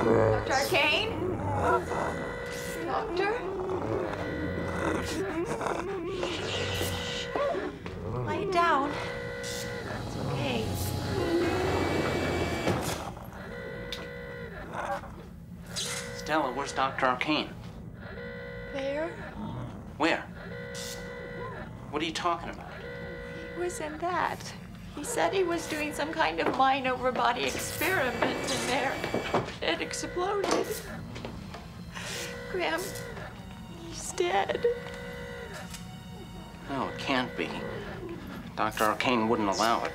Dr. Arcane? Doctor? Lie down. It's okay. Stella, where's Dr. Arcane? There? Where? What are you talking about? He was in that. He said he was doing some kind of mind-over-body experiment in there. It exploded. Graham, he's dead. No, it can't be. Dr. Arcane wouldn't allow it.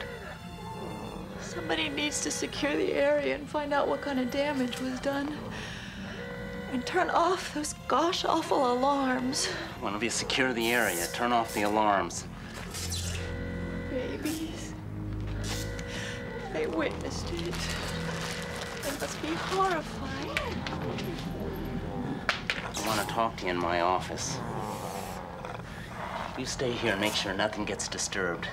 Somebody needs to secure the area and find out what kind of damage was done. And turn off those gosh-awful alarms. One of you secure the area, turn off the alarms. Babies. They witnessed it. They must be horrified. I want to talk to you in my office. You stay here and make sure nothing gets disturbed.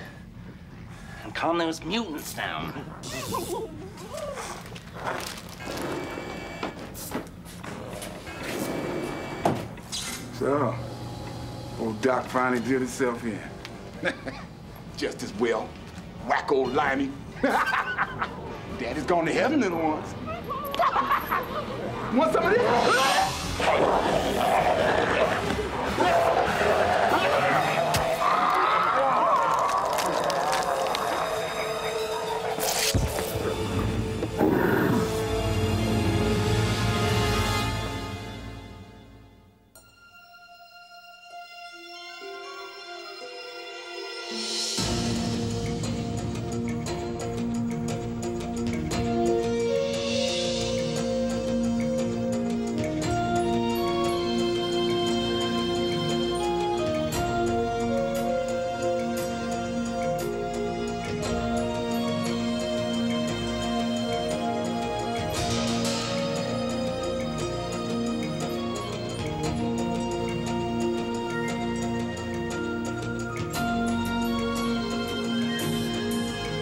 And calm those mutants down. So, old Doc finally did himself in. Just as well. Whack old limey. Daddy's gone to heaven, little ones. Want some of this?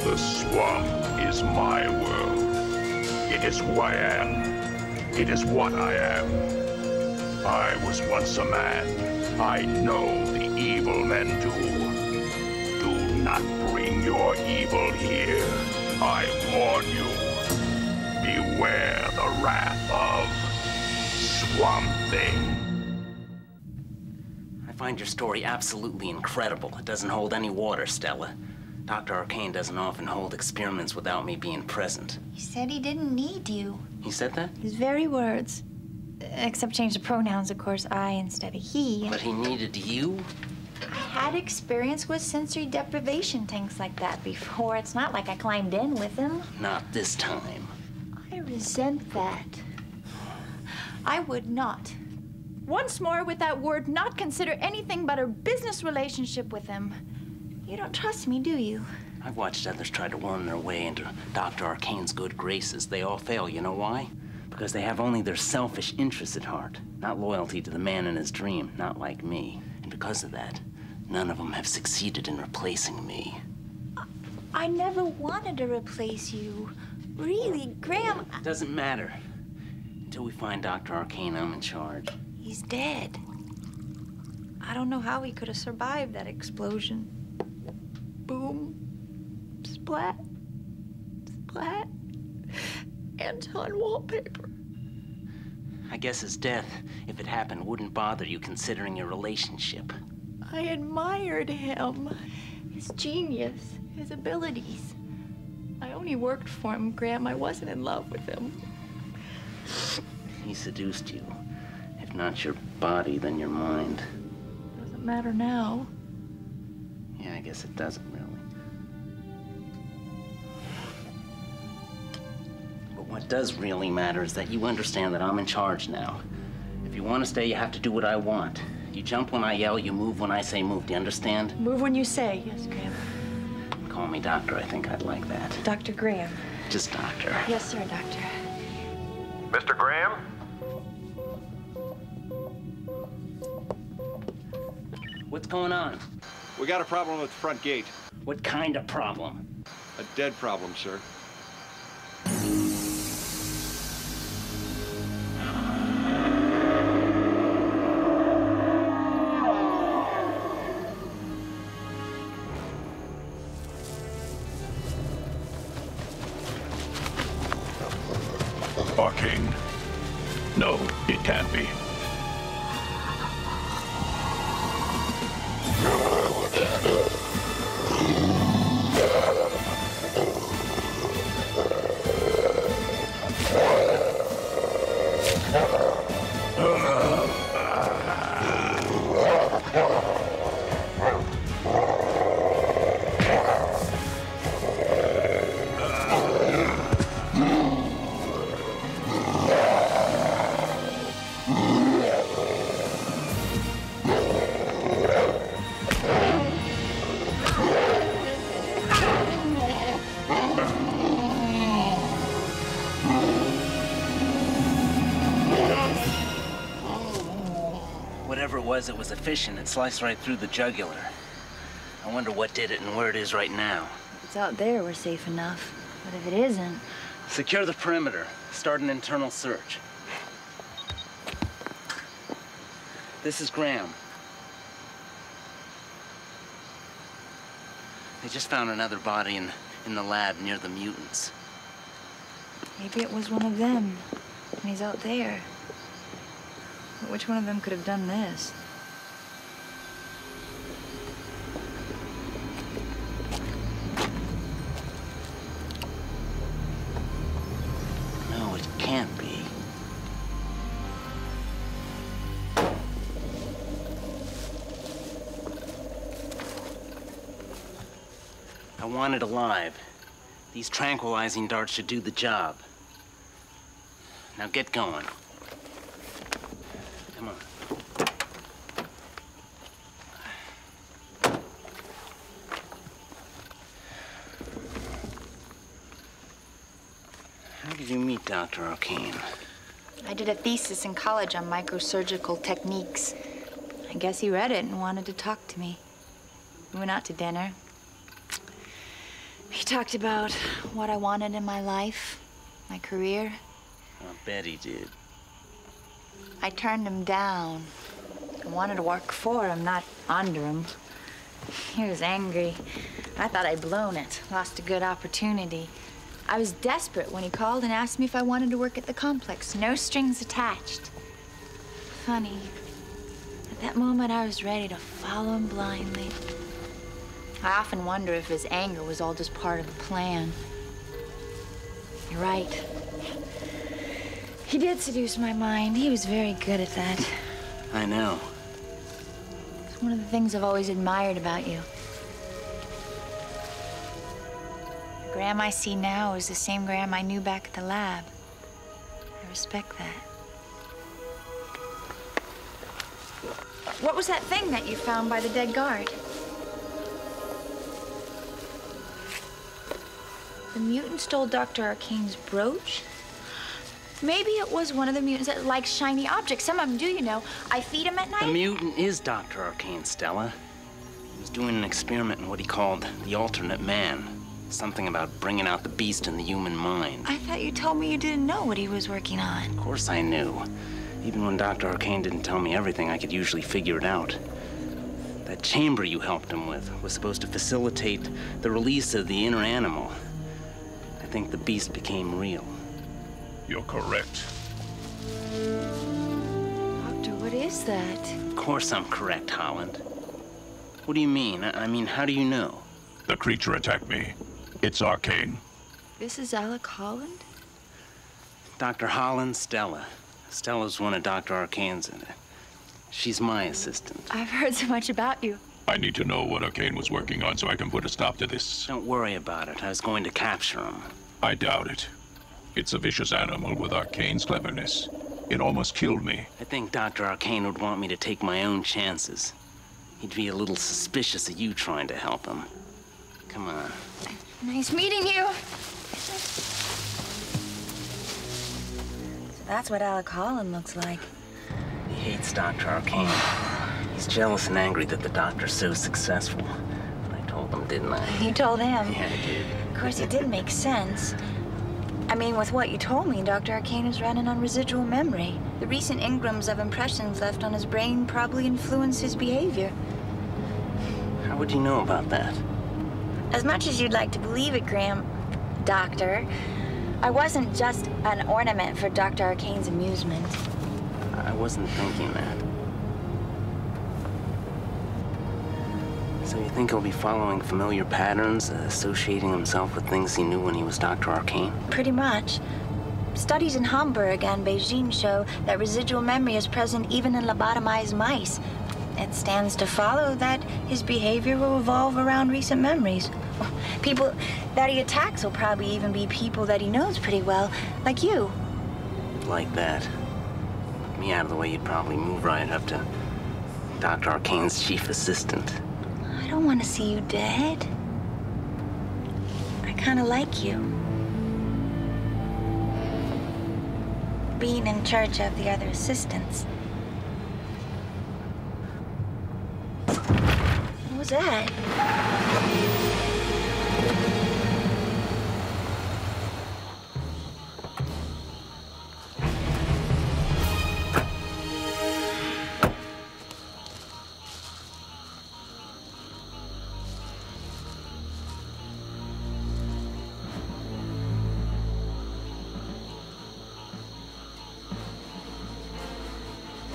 The swamp is my world. It is who I am. It is what I am. I was once a man. I know the evil men do. Do not bring your evil here. I warn you. Beware the wrath of Swamp Thing. I find your story absolutely incredible. It doesn't hold any water, Stella. Dr. Arcane doesn't often hold experiments without me being present. He said he didn't need you. He said that? His very words. Except change the pronouns, of course, I instead of he. But he needed you? I had experience with sensory deprivation things like that before. It's not like I climbed in with him. Not this time. I resent that. I would not. Once more with that word, not consider anything but a business relationship with him. You don't trust me, do you? I've watched others try to worm their way into Dr. Arcane's good graces. They all fail. You know why? Because they have only their selfish interests at heart, not loyalty to the man in his dream, not like me. And because of that, none of them have succeeded in replacing me. I never wanted to replace you. Really, Graham. It doesn't matter. Until we find Dr. Arcane, I'm in charge. He's dead. I don't know how he could have survived that explosion. Boom, splat, splat, Anton wallpaper. I guess his death, if it happened, wouldn't bother you considering your relationship. I admired him. His genius, his abilities. I only worked for him, Graham. I wasn't in love with him. He seduced you. If not your body, then your mind. Doesn't matter now. Yeah, I guess it doesn't really. But what does really matter is that you understand that I'm in charge now. If you want to stay, you have to do what I want. You jump when I yell, you move when I say move. Do you understand? Move when you say. Yes, Graham. Call me doctor. I think I'd like that. Dr. Graham. Just doctor. Yes, sir, doctor. Mr. Graham? What's going on? We got a problem with the front gate. What kind of problem? A dead problem, sir. No, it can't be. Whatever it was efficient. It sliced right through the jugular. I wonder what did it and where it is right now. If it's out there, we're safe enough. But if it isn't... Secure the perimeter. Start an internal search. This is Graham. They just found another body in the lab near the mutants. Maybe it was one of them. And he's out there. But which one of them could have done this? No, it can't be. I want it alive. These tranquilizing darts should do the job. Now get going. Come on. How did you meet Dr. Arcane? I did a thesis in college on microsurgical techniques. I guess he read it and wanted to talk to me. We went out to dinner. He talked about what I wanted in my life, my career. I'll bet he did. I turned him down. I wanted to work for him, not under him. He was angry. I thought I'd blown it, lost a good opportunity. I was desperate when he called and asked me if I wanted to work at the complex. No strings attached. Funny. At that moment, I was ready to follow him blindly. I often wonder if his anger was all just part of the plan. You're right. He did seduce my mind. He was very good at that. I know. It's one of the things I've always admired about you. The Graham I see now is the same Graham I knew back at the lab. I respect that. What was that thing that you found by the dead guard? The mutant stole Dr. Arcane's brooch? Maybe it was one of the mutants that likes shiny objects. Some of them do, you know. I feed them at night. The mutant is Dr. Arcane, Stella. He was doing an experiment in what he called the alternate man. Something about bringing out the beast in the human mind. I thought you told me you didn't know what he was working on. Of course I knew. Even when Dr. Arcane didn't tell me everything, I could usually figure it out. That chamber you helped him with was supposed to facilitate the release of the inner animal. I think the beast became real. You're correct. Doctor, what is that? Of course I'm correct, Holland. What do you mean? I mean, how do you know? The creature attacked me. It's Arcane. This is Alec Holland? Dr. Holland, Stella. Stella's one of Dr. Arcane's. She's my assistant. I've heard so much about you. I need to know what Arcane was working on so I can put a stop to this. Don't worry about it. I was going to capture him. I doubt it. It's a vicious animal with Arcane's cleverness. It almost killed me. I think Dr. Arcane would want me to take my own chances. He'd be a little suspicious of you trying to help him. Come on. Nice meeting you. So that's what Alec Holland looks like. He hates Dr. Arcane. He's jealous and angry that the doctor's so successful. I told him, didn't I? You told him? Yeah, I did. Of course, it did make sense. I mean, with what you told me, Dr. Arcane is running on residual memory. The recent engrams of impressions left on his brain probably influence his behavior. How would you know about that? As much as you'd like to believe it, Graham, Doctor, I wasn't just an ornament for Dr. Arcane's amusement. I wasn't thinking that. So you think he'll be following familiar patterns, associating himself with things he knew when he was Dr. Arcane? Pretty much. Studies in Hamburg and Beijing show that residual memory is present even in lobotomized mice. It stands to follow that his behavior will evolve around recent memories. People that he attacks will probably even be people that he knows pretty well, like you. Like that. With me out of the way, you'd probably move right up to Dr. Arcane's chief assistant. I don't want to see you dead. I kind of like you. Being in charge of the other assistants. What was that?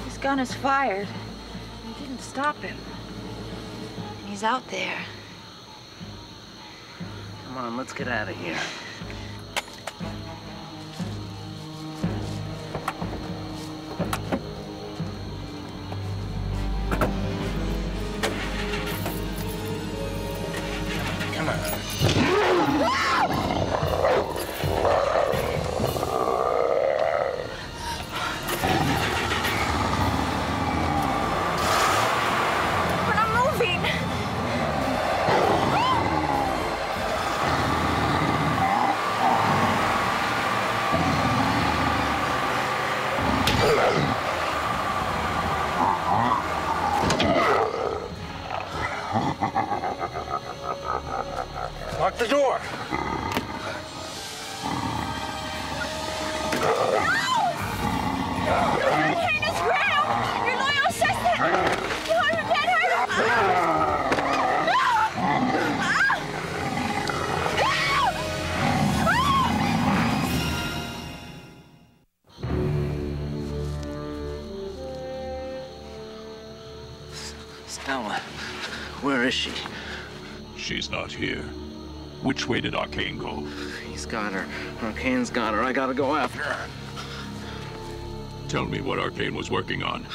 His gun is fired. It didn't stop him. And he's out there. Come on, let's get out of here. Come on. Lock the door. Arcane is ground! Your loyal assistant! You want him dead, Stella, where is she? She's not here. Which way did Arcane go? He's got her. Arcane's got her. I gotta go after her. Tell me what Arcane was working on.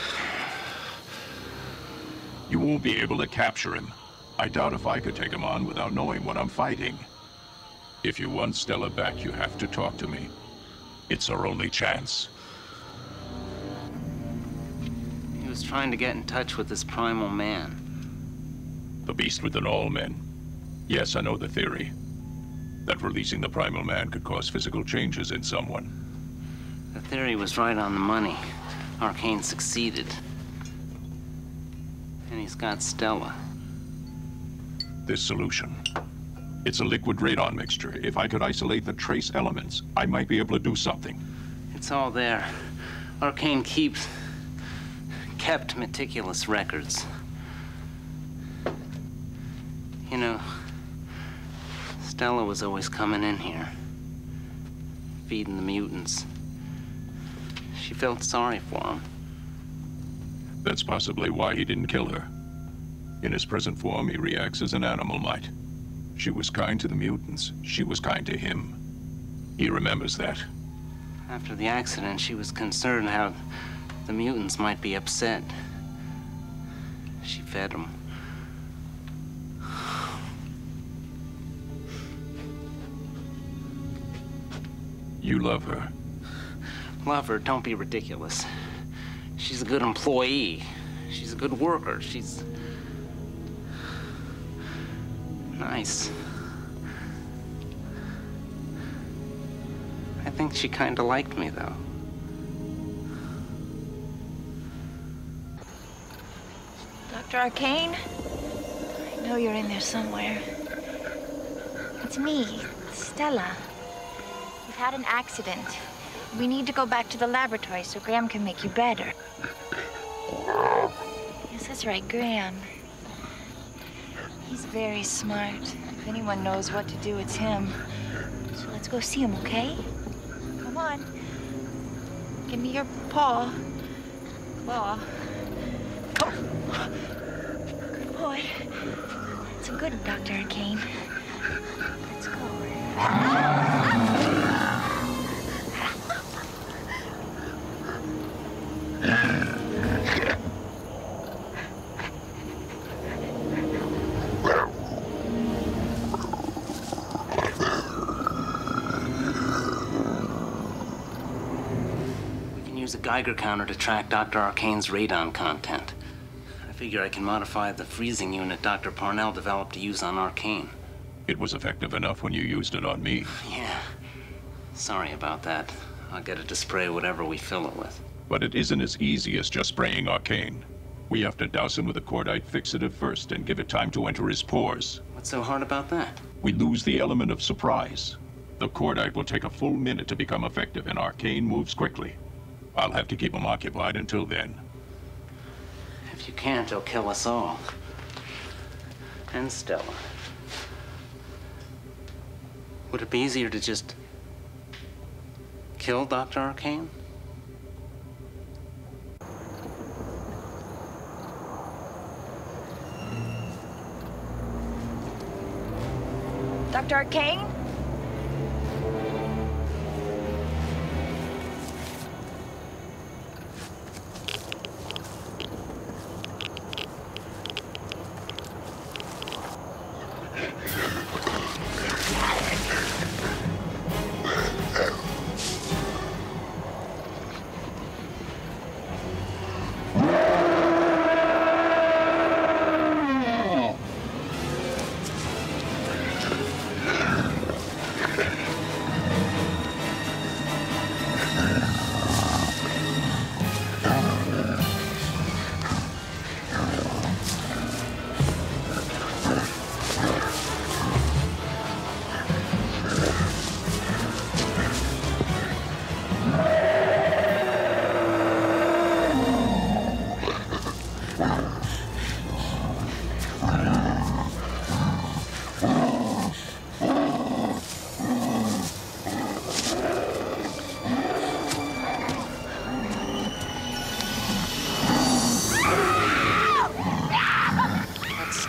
You won't be able to capture him. I doubt if I could take him on without knowing what I'm fighting. If you want Stella back, you have to talk to me. It's our only chance. He was trying to get in touch with this primal man. The beast within all men. Yes, I know the theory. That releasing the primal man could cause physical changes in someone. The theory was right on the money. Arcane succeeded. And he's got Stella. This solution. It's a liquid radon mixture. If I could isolate the trace elements, I might be able to do something. It's all there. Arcane kept meticulous records. You know, Stella was always coming in here, feeding the mutants. She felt sorry for him. That's possibly why he didn't kill her. In his present form, he reacts as an animal might. She was kind to the mutants. She was kind to him. He remembers that. After the accident, she was concerned how the mutants might be upset. She fed them. You love her. Love her? Don't be ridiculous. She's a good employee. She's a good worker. She's nice. I think she kind of liked me, though. Dr. Arcane? I know you're in there somewhere. It's me, Stella. You've had an accident. We need to go back to the laboratory so Graham can make you better. Yes, that's right, Graham. He's very smart. If anyone knows what to do, it's him. So let's go see him, okay? Come on. Give me your paw. Claw. Oh. Good boy. It's a good Dr. Arcane. Let's go. Use a Geiger counter to track Dr. Arcane's radon content. I figure I can modify the freezing unit Dr. Parnell developed to use on Arcane. It was effective enough when you used it on me. Yeah. Sorry about that. I'll get it to spray whatever we fill it with. But it isn't as easy as just spraying Arcane. We have to douse him with a cordite fixative first and give it time to enter his pores. What's so hard about that? We lose the element of surprise. The cordite will take a full minute to become effective, and Arcane moves quickly. I'll have to keep him occupied until then. If you can't, he'll kill us all. And Stella. Would it be easier to just kill Dr. Arcane? Dr. Arcane?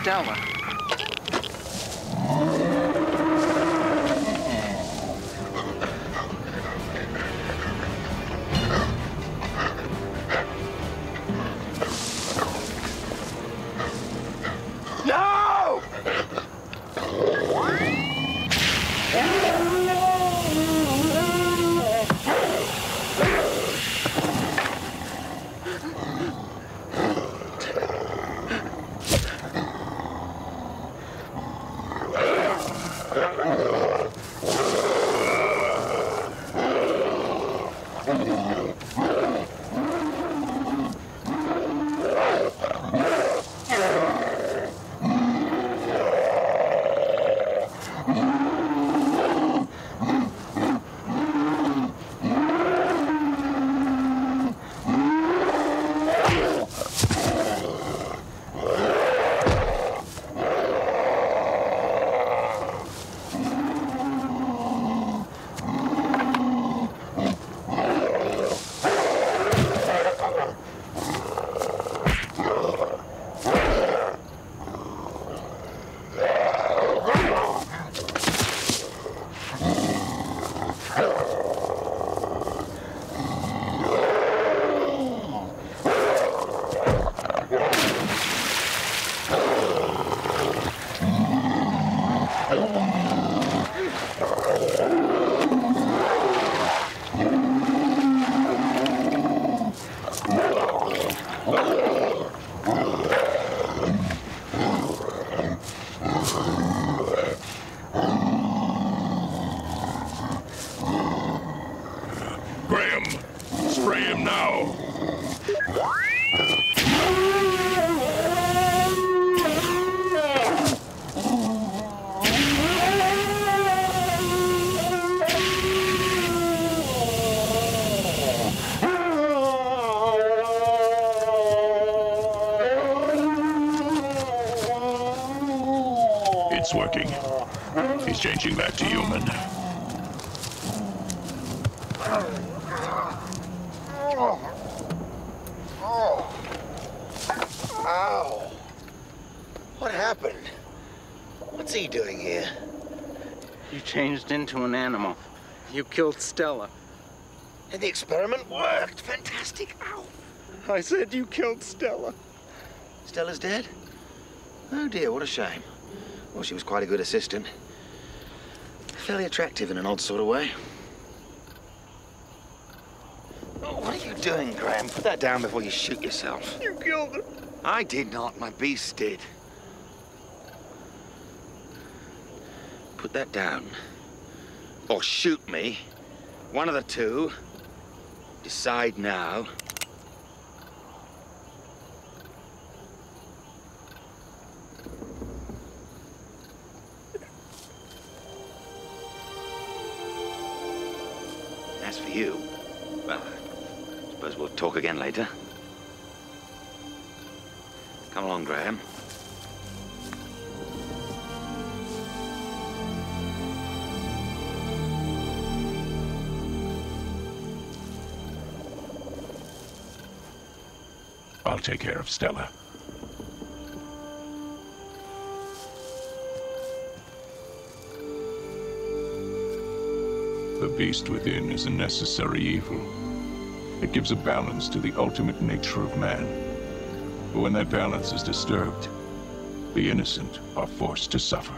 Stella. No! Spray him now! It's working. He's changing back to human. Oh. Ow. What happened? What's he doing here? You changed into an animal. You killed Stella. And the experiment worked. Fantastic. Ow. I said you killed Stella. Stella's dead? Oh dear, what a shame. Well, she was quite a good assistant. Fairly attractive in an odd sort of way. Oh, what are you doing, Graham? Put that down before you shoot yourself. You killed her. I did not. My beast did. Put that down. Or shoot me. One of the two. Decide now. As for you, well, I suppose we'll talk again later. Come along, Graham. I'll take care of Stella. The beast within is a necessary evil. It gives a balance to the ultimate nature of man. But when that balance is disturbed, the innocent are forced to suffer.